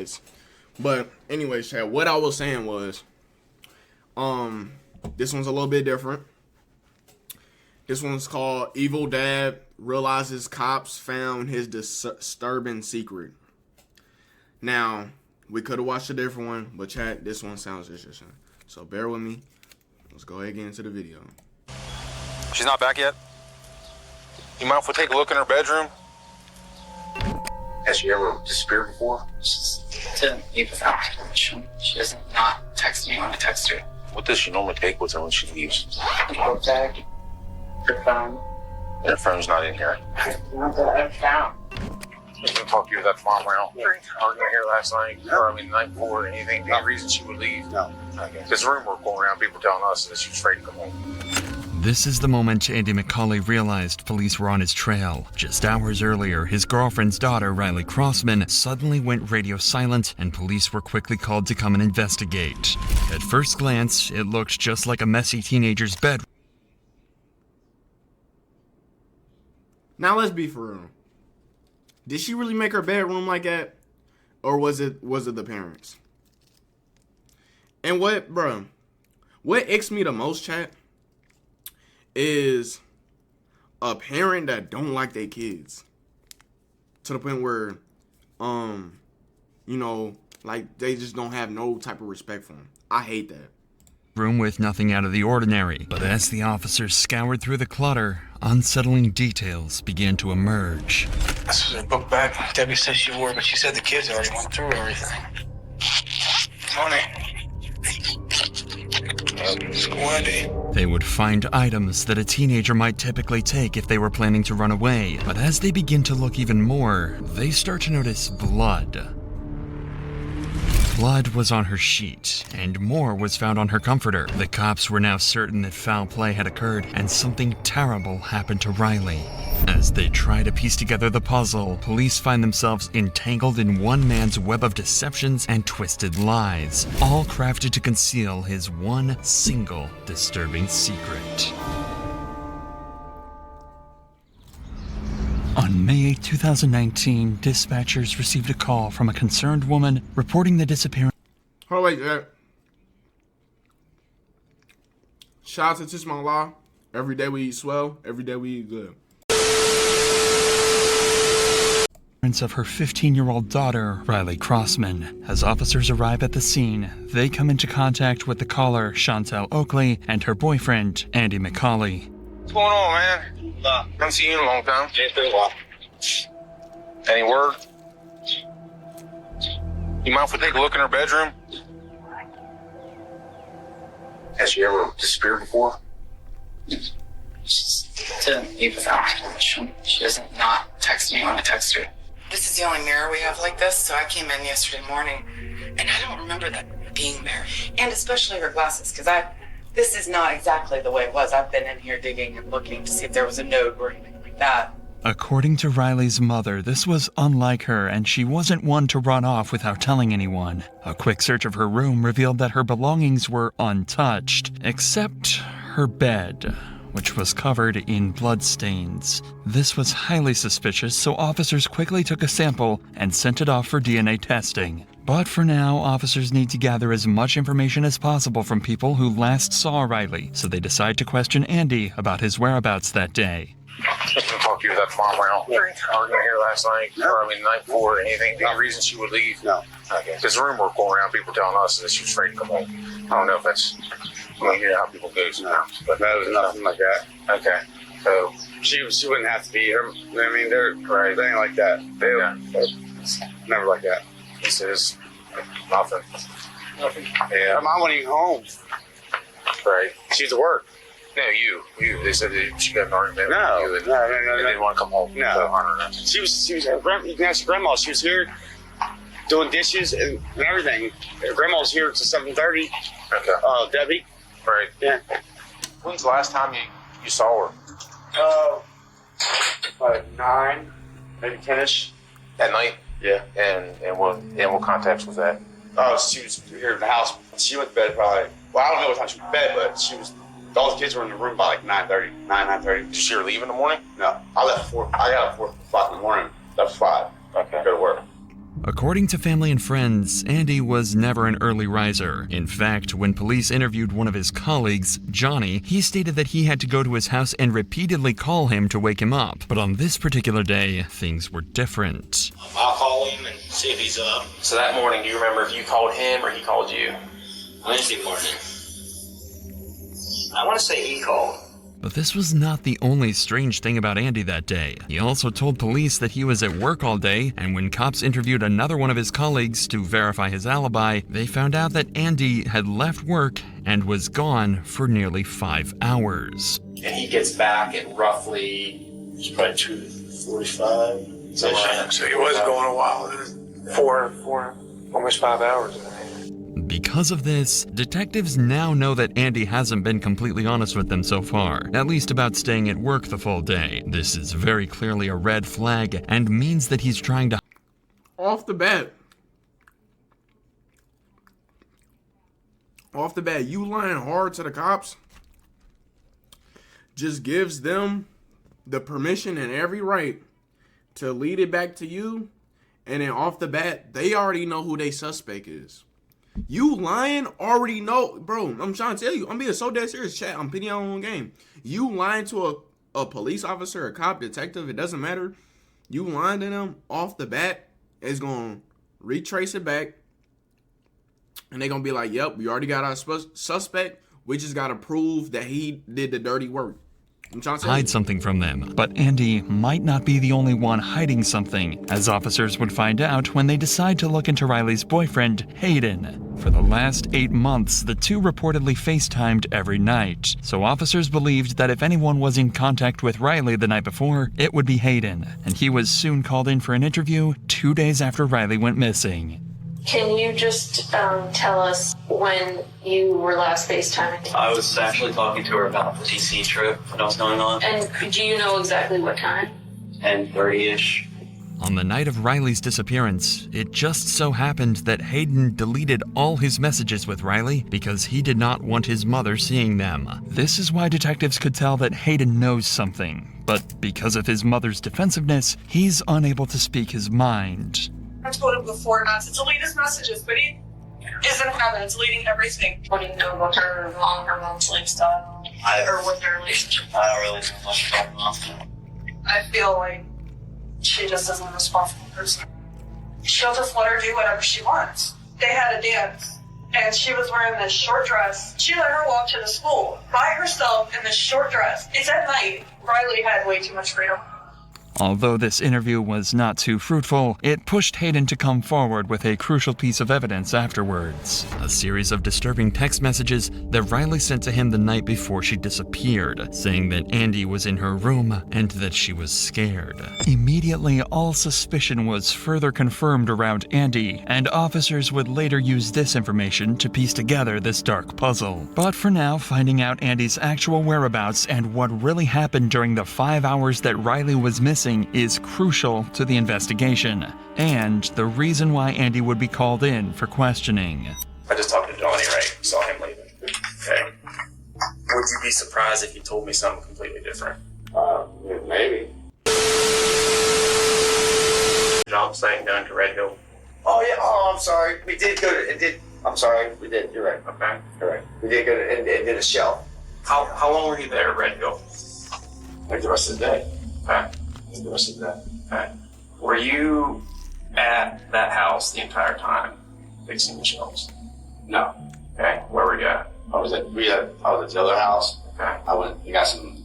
anyways. But anyways, chat, what I was saying was, this one's a little bit different. This one's called Evil Dad Realizes Cops Found His Disturbing Secret. Now, we could have watched a different one, but chat, this one sounds interesting. So bear with me. Let's go ahead and get into the video. She's not back yet? You mind if we take a look in her bedroom? Has she ever disappeared before? She's didn't leave without permission. She doesn't not text me when I text her. What does she normally take with her when she leaves? A book bag, her phone. Her phone's not in here. Not that I've found. She didn't talk to you with that mom around. Arguing here last night, or I mean the night before, anything, any reason she would leave? No. Okay. There's a rumor going around, people telling us that she was afraid to come home. This is the moment Andy McCauley realized police were on his trail. Just hours earlier, his girlfriend's daughter, Riley Crossman, suddenly went radio silent, and police were quickly called to come and investigate. At first glance, it looked just like a messy teenager's bed. Now let's be for real. Did she really make her bedroom like that? Or was it the parents? And what icks me the most, chat, is a parent that don't like their kids. To the point where, like they just don't have no type of respect for them. I hate that. Room with nothing out of the ordinary, but as the officers scoured through the clutter, unsettling details began to emerge. This was her book bag. Debbie says she wore it, but she said the kids already went through everything. Money. Squaddy. They would find items that a teenager might typically take if they were planning to run away, but as they begin to look even more, they start to notice blood. Blood was on her sheet, and more was found on her comforter. The cops were now certain that foul play had occurred, and something terrible happened to Riley. As they try to piece together the puzzle, police find themselves entangled in one man's web of deceptions and twisted lies, all crafted to conceal his one single disturbing secret. On May 8, 2019, dispatchers received a call from a concerned woman reporting the disappearance. Hold on, wait. Shout out to Tish Law. Every day we eat swell. Every day we eat good. Of her 15-year-old daughter, Riley Crossman. As officers arrive at the scene, they come into contact with the caller, Chantel Oakley, and her boyfriend, Andy McCauley. What's going on, man? Haven't seen you in a long time. It's been a while. Any word? You mind if we take a look in her bedroom? Has she ever disappeared before? She didn't leave without permission. She doesn't not text me when I text her. This is the only mirror we have like this, so I came in yesterday morning, and I don't remember that being there. And especially her glasses, because this is not exactly the way it was. I've been in here digging and looking to see if there was a note or anything like that. According to Riley's mother, this was unlike her, and she wasn't one to run off without telling anyone. A quick search of her room revealed that her belongings were untouched, except her bed, which was covered in bloodstains. This was highly suspicious, so officers quickly took a sample and sent it off for DNA testing. But for now, officers need to gather as much information as possible from people who last saw Riley, so they decide to question Andy about his whereabouts that day. Just didn't talk to you with that mom around. Arguing here last night, or I mean the night before, anything, any reason she would leave? No. Okay. There's a rumor going around, people telling us that she was afraid to come home. I don't know if that's, you know how people go sometimes. But that was nothing like that. Okay. So, She wouldn't have to be her. I mean, they're right. they ain't like that. They're never like that. This is nothing. Yeah. Her mom wasn't even home. Right. She's at work. No, you. They said that she got an argument No. with you and, No. and didn't want to come home. No. So, I don't know. She was her you can ask your grandma. She was here doing dishes and everything. Her grandma was here till 7:30. Okay. Debbie. Right. Yeah. When's the last time you saw her? Like 9, maybe 10ish. At night? Yeah. And what context was that? She was here in the house. She went to bed probably. Well, I don't know what time she went to bed, but she was. All the kids were in the room by like 9:30. 9:30. Did you see her leave in the morning? No, I left at 4 o'clock in the morning. Left at 5. Okay. Go to work. According to family and friends, Andy was never an early riser. In fact, when police interviewed one of his colleagues, Johnny, he stated that he had to go to his house and repeatedly call him to wake him up. But on this particular day, things were different. I'll call him and see if he's up. So that morning, do you remember if you called him or he called you? Wednesday morning. I want to say he called. But this was not the only strange thing about Andy that day. He also told police that he was at work all day, and when cops interviewed another one of his colleagues to verify his alibi, they found out that Andy had left work and was gone for nearly 5 hours. And he gets back at roughly, it's probably 2:45. So he was going a while. Four, almost 5 hours. Because of this, detectives now know that Andy hasn't been completely honest with them so far, at least about staying at work the full day. This is very clearly a red flag and means that he's trying to... Off the bat, you lying hard to the cops just gives them the permission and every right to lead it back to you. And then off the bat, they already know who their suspect is. You lying already know, bro. I'm trying to tell you. I'm being so dead serious, chat. I'm putting y'all on game. You lying to a police officer, a cop, detective, it doesn't matter. You lying to them off the bat, it's going to retrace it back. And they're going to be like, yep, we already got our suspect. We just got to prove that he did the dirty work. Hide something from them, but Andy might not be the only one hiding something, as officers would find out when they decide to look into Riley's boyfriend, Hayden. For the last 8 months, the two reportedly FaceTimed every night, so officers believed that if anyone was in contact with Riley the night before, it would be Hayden, and he was soon called in for an interview 2 days after Riley went missing. Can you just tell us when you were last FaceTiming? I was actually talking to her about the DC trip that was going on. And do you know exactly what time? 10:30-ish. On the night of Riley's disappearance, it just so happened that Hayden deleted all his messages with Riley because he did not want his mother seeing them. This is why detectives could tell that Hayden knows something, but because of his mother's defensiveness, he's unable to speak his mind. I told him before not to delete his messages, but he isn't having deleting everything. What do you know about her mom's lifestyle? Or what their relationship? I don't really know much about mom. I feel like she just isn't a responsible person. She'll just let her do whatever she wants. They had a dance, and she was wearing this short dress. She let her walk to the school by herself in this short dress. It's at night. Riley had way too much freedom. Although this interview was not too fruitful, it pushed Hayden to come forward with a crucial piece of evidence afterwards. A series of disturbing text messages that Riley sent to him the night before she disappeared, saying that Andy was in her room and that she was scared. Immediately, all suspicion was further confirmed around Andy, and officers would later use this information to piece together this dark puzzle. But for now, finding out Andy's actual whereabouts and what really happened during the 5 hours that Riley was missing is crucial to the investigation, and the reason why Andy would be called in for questioning. I just talked to Johnny, right? Saw him leaving. Okay. Would you be surprised if you told me something completely different? Maybe. Job site down to Red Hill. Oh yeah. Oh, I'm sorry. We did go to. I'm sorry. We did. You're right. Okay. You're right. We did go to and did a shell. How long were you there at Red Hill? Like the rest of the day. Okay. The rest of the day. Okay. Were you at that house the entire time fixing the shelves? No. Okay. Where were you at? I was at the other house. Okay. I went and got some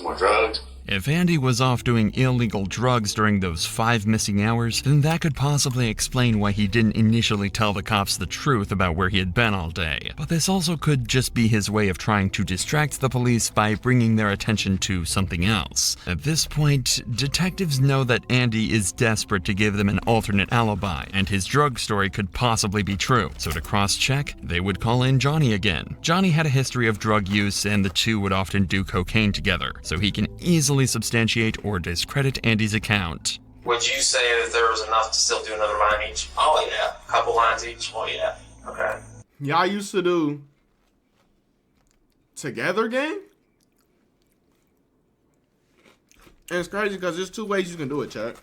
more drugs. If Andy was off doing illegal drugs during those 5 missing hours, then that could possibly explain why he didn't initially tell the cops the truth about where he had been all day. But this also could just be his way of trying to distract the police by bringing their attention to something else. At this point, detectives know that Andy is desperate to give them an alternate alibi, and his drug story could possibly be true. So to cross-check, they would call in Johnny again. Johnny had a history of drug use, and the two would often do cocaine together, so he can easily substantiate or discredit Andy's account. Would you say that there was enough to still do another line each? Oh yeah. A couple lines each? Oh yeah. Okay. Y'all used to do Together Gang? And it's crazy because there's 2 ways you can do it, chat.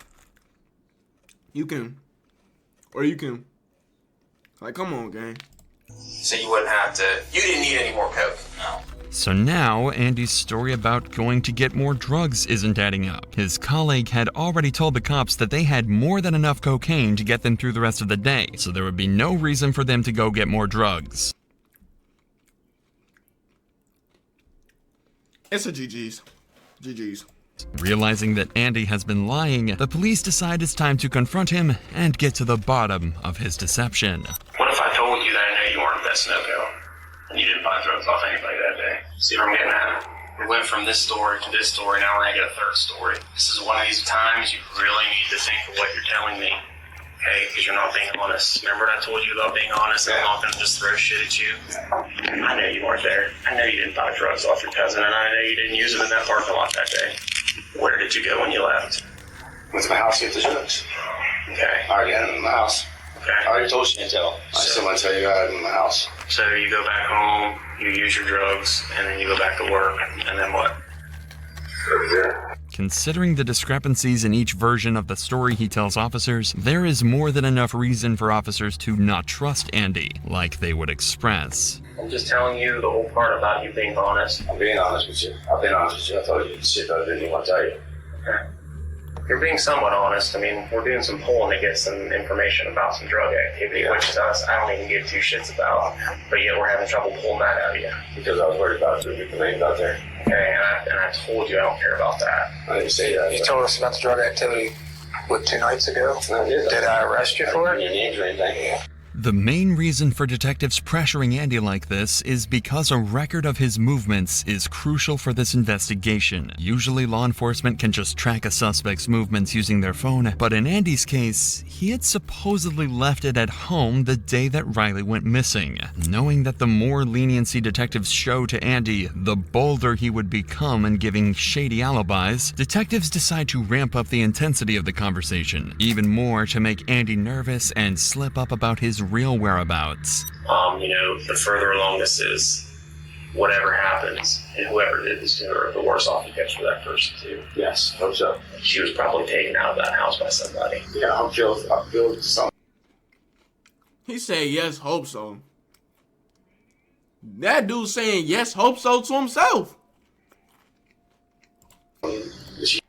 you can, or you can, like, come on, gang. So you wouldn't have to. You didn't need any more coke. No. So now, Andy's story about going to get more drugs isn't adding up. His colleague had already told the cops that they had more than enough cocaine to get them through the rest of the day, so there would be no reason for them to go get more drugs. It's a GG's. GG's. Realizing that Andy has been lying, the police decide it's time to confront him and get to the bottom of his deception. What if I told you that I know you weren't that Snowco, and you didn't buy drugs off anybody that day? See what I'm getting at? We went from this story to this story, now we're gonna get a third story. This is one of these times you really need to think of what you're telling me. Okay, because you're not being honest. Remember what I told you about being honest and I'm not going to just throw shit at you? I know you weren't there. I know you didn't buy drugs off your cousin, and I know you didn't use them in that parking lot that day. Where did you go when you left? Went to my house to get the drugs. Okay. I already had them in my house. Okay. I already told Chantel. I still want to tell you I had them in my house. So you go back home, you use your drugs, and then you go back to work, and then what? Considering the discrepancies in each version of the story he tells officers, there is more than enough reason for officers to not trust Andy, like they would express. I'm just telling you the whole part about you being honest. I'm being honest with you. I've been honest with you. I told you the shit that I didn't even want to tell you. Okay. You're being somewhat honest. I mean, we're doing some polling to get some information about some drug activity, which to us, I don't even give two shits about. But yet we're having trouble pulling that out of you. Because I was worried about it. The names out there. Okay, and I told you I don't care about that. I didn't say that. You told us about the drug activity, 2 nights ago? I did. Did I arrest you for it? Your names or anything? The main reason for detectives pressuring Andy like this is because a record of his movements is crucial for this investigation. Usually law enforcement can just track a suspect's movements using their phone, but in Andy's case, he had supposedly left it at home the day that Riley went missing. Knowing that the more leniency detectives show to Andy, the bolder he would become in giving shady alibis, detectives decide to ramp up the intensity of the conversation, even more to make Andy nervous and slip up about his real whereabouts. The further along this is, whatever happens, and whoever did this to her, the worse off it gets for that person too. Yes, hope so. She was probably taken out of that house by somebody. Yeah, I feel something. He said, yes, hope so. That dude saying, yes, hope so to himself.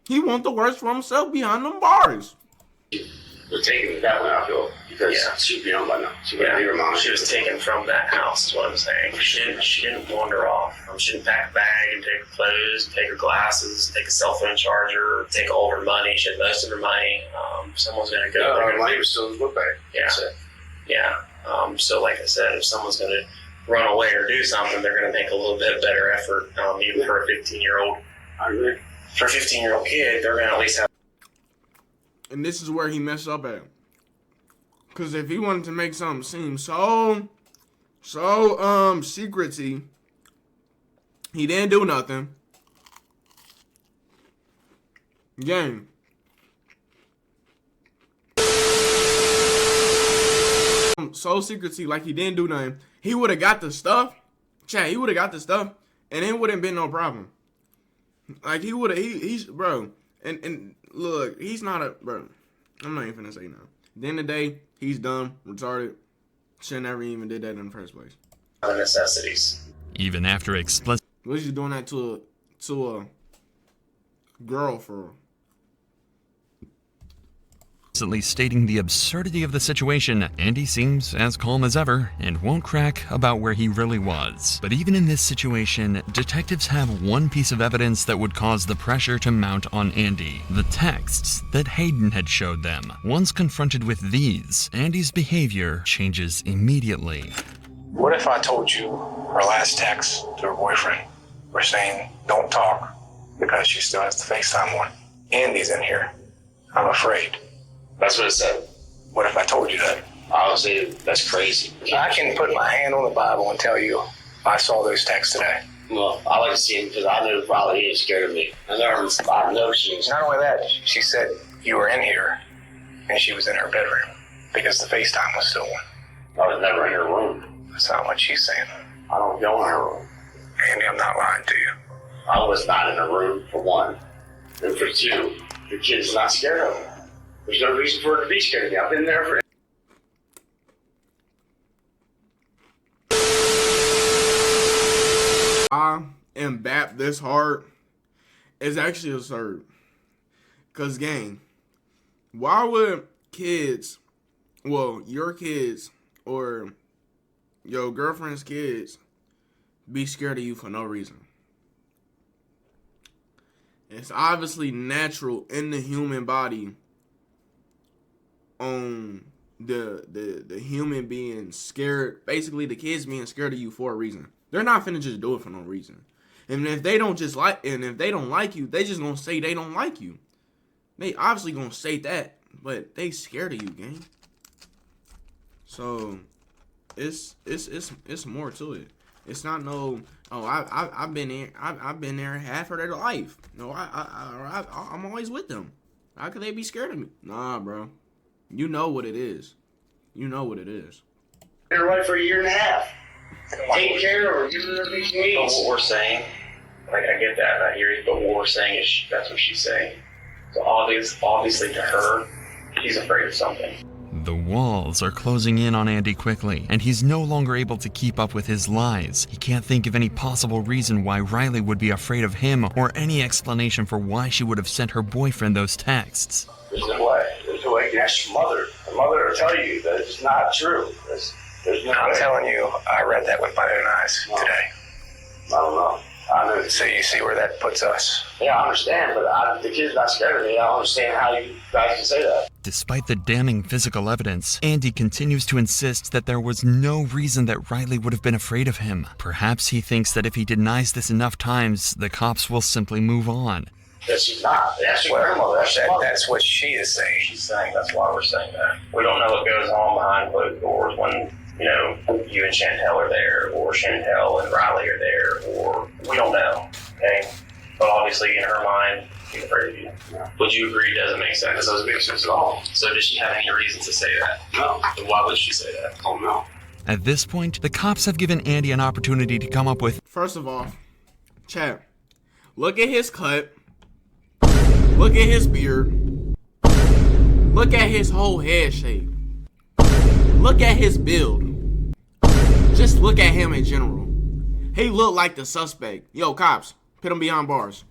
He want the worst for himself behind them bars. They're taking it that way, I feel, because she'd be on by now. She wouldn't be her mom. She was taken from that house, is what I'm saying. She didn't wander off. She didn't pack a bag and take her clothes, take her glasses, take a cell phone charger, take all of her money. She had most of her money. Someone's going to go. Her money was still in the book bag. Yeah. So like I said, if someone's going to run away or do something, they're going to make a little bit better effort, even for a 15-year-old. I agree. For a 15-year-old kid, they're going to at least have. And this is where he messed up at. Because if he wanted to make something seem so secrecy, he didn't do nothing. Gang. So secrecy, like he didn't do nothing. He would have got the stuff. Chat, he would have got the stuff, and it wouldn't been no problem. Like he would have, he's bro. And look, he's not a bro. I'm not even finna say no. At the end of the day, he's dumb, retarded. Should never even did that in the first place. The necessities. Even after explicitly What's you doing that to a girl for? stating the absurdity of the situation, Andy seems as calm as ever and won't crack about where he really was. But even in this situation, detectives have one piece of evidence that would cause the pressure to mount on Andy: the texts that Hayden had showed them. Once confronted with these, Andy's behavior changes immediately. What if I told you her last text to her boyfriend were saying, don't talk, because she still has the FaceTime on? Andy's in here. I'm afraid. That's what it said. What if I told you that? I would say that's crazy. I can put my hand on the Bible and tell you I saw those texts today. Well, I like to see him because I knew probably he was scared of me. I know she was. Not only that, she said you were in here and she was in her bedroom because the FaceTime was still on. I was never in her room. That's not what she's saying. I don't go in her room. Andy, I'm not lying to you. I was not in her room, for one. And for two, your kid's not scared of her. There's no reason for her to be scared of me. I've been there for. I am bapped this hard is actually absurd. Cause gang, why would kids, well, your kids or your girlfriend's kids be scared of you for no reason? It's obviously natural in the human body on the human being scared, basically the kids being scared of you for a reason. They're not finna just do it for no reason. And if they don't like you, they just gonna say they don't like you. They obviously gonna say that, but they scared of you, gang. So it's more to it. It's not no, oh, I've been there half of their life. No, I'm always with them. How could they be scared of me? Nah, bro. You know what it is. You know what it is. Been away for a year and a half. Taking care of her, giving her these needs. What we're saying, like I get that, and I hear you, but what we're saying is that's what she's saying. So obviously to her, she's afraid of something. The walls are closing in on Andy quickly, and he's no longer able to keep up with his lies. He can't think of any possible reason why Riley would be afraid of him, or any explanation for why she would have sent her boyfriend those texts. There's no way. There's no way. You can ask your mother. Her mother will tell you that it's not true. There's no I'm way. telling you, I read that with my own eyes today. I don't know. I know. So you see where that puts us. Yeah, I understand, but the kid's not scared of me. I don't understand how you guys can say that. Despite the damning physical evidence, Andy continues to insist that there was no reason that Riley would have been afraid of him. Perhaps he thinks that if he denies this enough times, the cops will simply move on. That she's not. That's your grandmother. That's what she is saying. She's saying that's why we're saying that. We don't know what goes on behind closed doors when, you know, you and Chantel are there, or Chantel and Riley are there, or we don't know. Okay? But obviously, in her mind, she's afraid of you. Yeah. Would you agree it doesn't make sense? It doesn't make sense at all. So does she have any reason to say that? No. Then why would she say that? Oh, no. At this point, the cops have given Andy an opportunity to come up with... First of all, chat, look at his cut. Look at his beard. Look at his whole head shape. Look at his build. Just look at him in general. He looked like the suspect. Yo, cops, put him behind bars.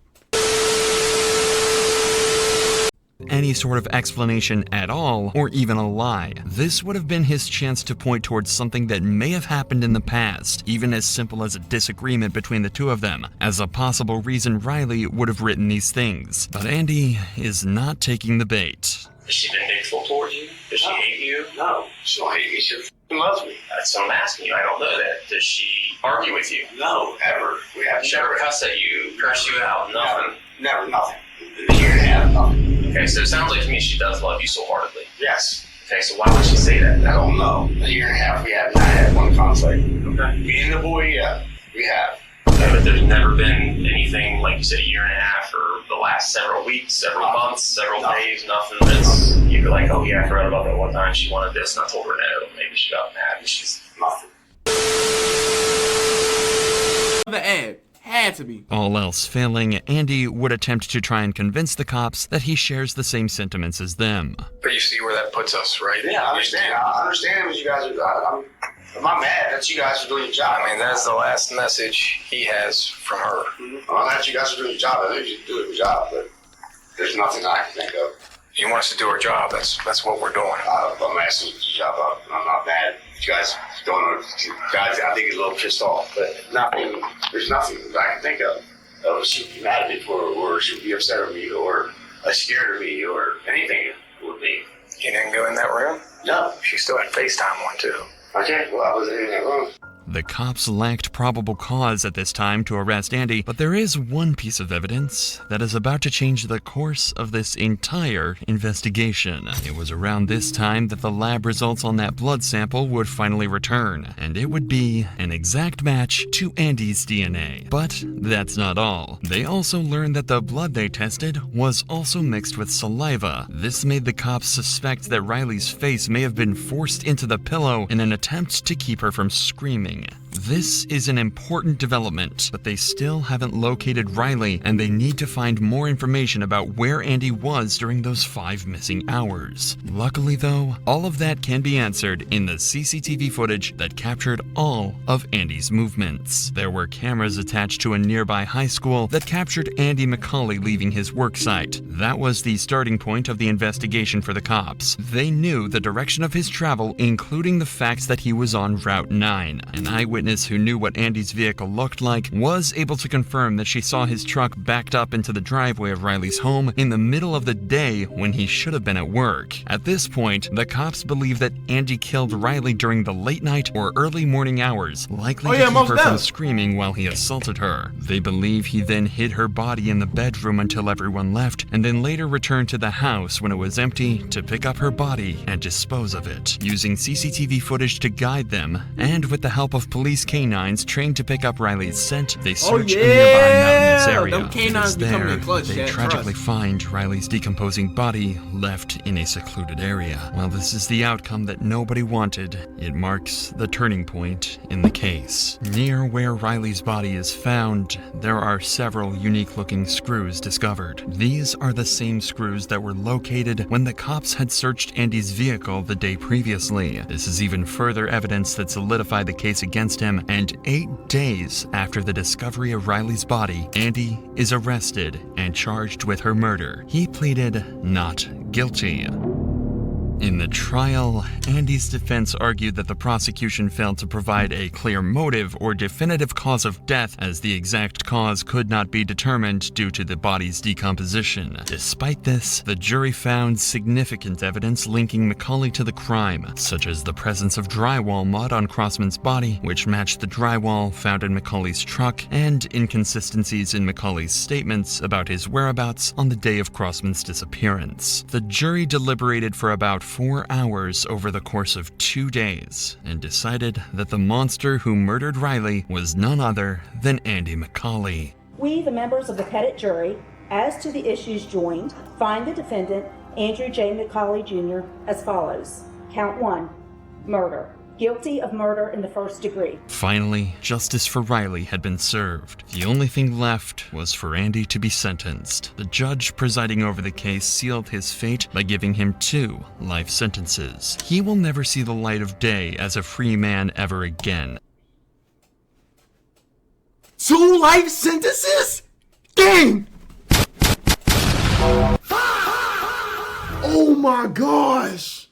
Any sort of explanation at all, or even a lie. This would have been his chance to point towards something that may have happened in the past, even as simple as a disagreement between the two of them, as a possible reason Riley would have written these things. But Andy is not taking the bait. Is she vindictful towards you? Does she hate you? No, she don't hate me. She loves me. That's what I'm asking you. I don't know that. Does she argue with you? No, ever. We have never cuss at you, curse you out, nothing. Never, nothing. A year and a half, nothing. Okay, so it sounds like to me she does love you so heartedly. Yes. Okay, so why would she say that? I don't know. A year and a half, we have not had one conflict. Okay. Me and the boy, yeah, we have. Okay, but there's never been anything, like you said, a year and a half, or the last several weeks, several months, several days, nothing that's, you're like, oh yeah, I forgot about that one time she wanted this, and I told her no. Maybe she got mad, and she's nothing. The ad had to be. All else failing, Andy would attempt to try and convince the cops that he shares the same sentiments as them. But you see where that puts us, right? Yeah, I understand. I understand what you guys are. I'm not mad that you guys are doing your job. I mean, that's the last message he has from her. I'm not mad that you guys are doing your job. I know you're doing your job, but there's nothing I can think of. You want us to do our job. That's what we're doing. I'm asking your job. I'm not mad. You guys don't. Guys, I think he's a little pissed off, but nothing. There's nothing I can think of. She would be mad at me for, or she would be upset with me, or scared of me, or anything with me. You didn't go in that room? No. She still had FaceTime one too. Okay, well, I wasn't in that room. The cops lacked probable cause at this time to arrest Andy, but there is one piece of evidence that is about to change the course of this entire investigation. It was around this time that the lab results on that blood sample would finally return, and it would be an exact match to Andy's DNA. But that's not all. They also learned that the blood they tested was also mixed with saliva. This made the cops suspect that Riley's face may have been forced into the pillow in an attempt to keep her from screaming. This is an important development, but they still haven't located Riley, and they need to find more information about where Andy was during those 5 missing hours. Luckily though, all of that can be answered in the CCTV footage that captured all of Andy's movements. There were cameras attached to a nearby high school that captured Andy McCauley leaving his work site. That was the starting point of the investigation for the cops. They knew the direction of his travel, including the facts that he was on Route 9. An eyewitness who knew what Andy's vehicle looked like was able to confirm that she saw his truck backed up into the driveway of Riley's home in the middle of the day when he should have been at work. At this point, the cops believe that Andy killed Riley during the late night or early morning hours, likely to keep her from screaming while he assaulted her. They believe he then hid her body in the bedroom until everyone left, and then later returned to the house when it was empty to pick up her body and dispose of it. Using CCTV footage to guide them, and with the help of police canines trained to pick up Riley's scent, they search a nearby mountainous area. Them canines there, clutch, they tragically find Riley's decomposing body left in a secluded area. While this is the outcome that nobody wanted, it marks the turning point in the case. Near where Riley's body is found, there are several unique-looking screws discovered. These are the same screws that were located when the cops had searched Andy's vehicle the day previously. This is even further evidence that solidified the case against him, and 8 days after the discovery of Riley's body, Andy is arrested and charged with her murder. He pleaded not guilty. In the trial, Andy's defense argued that the prosecution failed to provide a clear motive or definitive cause of death, as the exact cause could not be determined due to the body's decomposition. Despite this, the jury found significant evidence linking McCauley to the crime, such as the presence of drywall mud on Crossman's body, which matched the drywall found in McCauley's truck, and inconsistencies in McCauley's statements about his whereabouts on the day of Crossman's disappearance. The jury deliberated for about 4 hours over the course of 2 days and decided that the monster who murdered Riley was none other than Andy McCauley. We, the members of the petit jury, as to the issues joined, find the defendant, Andrew J. McCauley Jr., as follows. Count 1, murder. Guilty of murder in the first degree. Finally, justice for Riley had been served. The only thing left was for Andy to be sentenced. The judge presiding over the case sealed his fate by giving him 2 life sentences. He will never see the light of day as a free man ever again. 2 life sentences? Dang! Oh my gosh!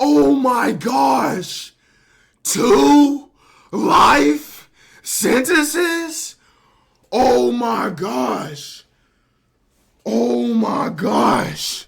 Oh my gosh! 2 life sentences? Oh my gosh! Oh my gosh!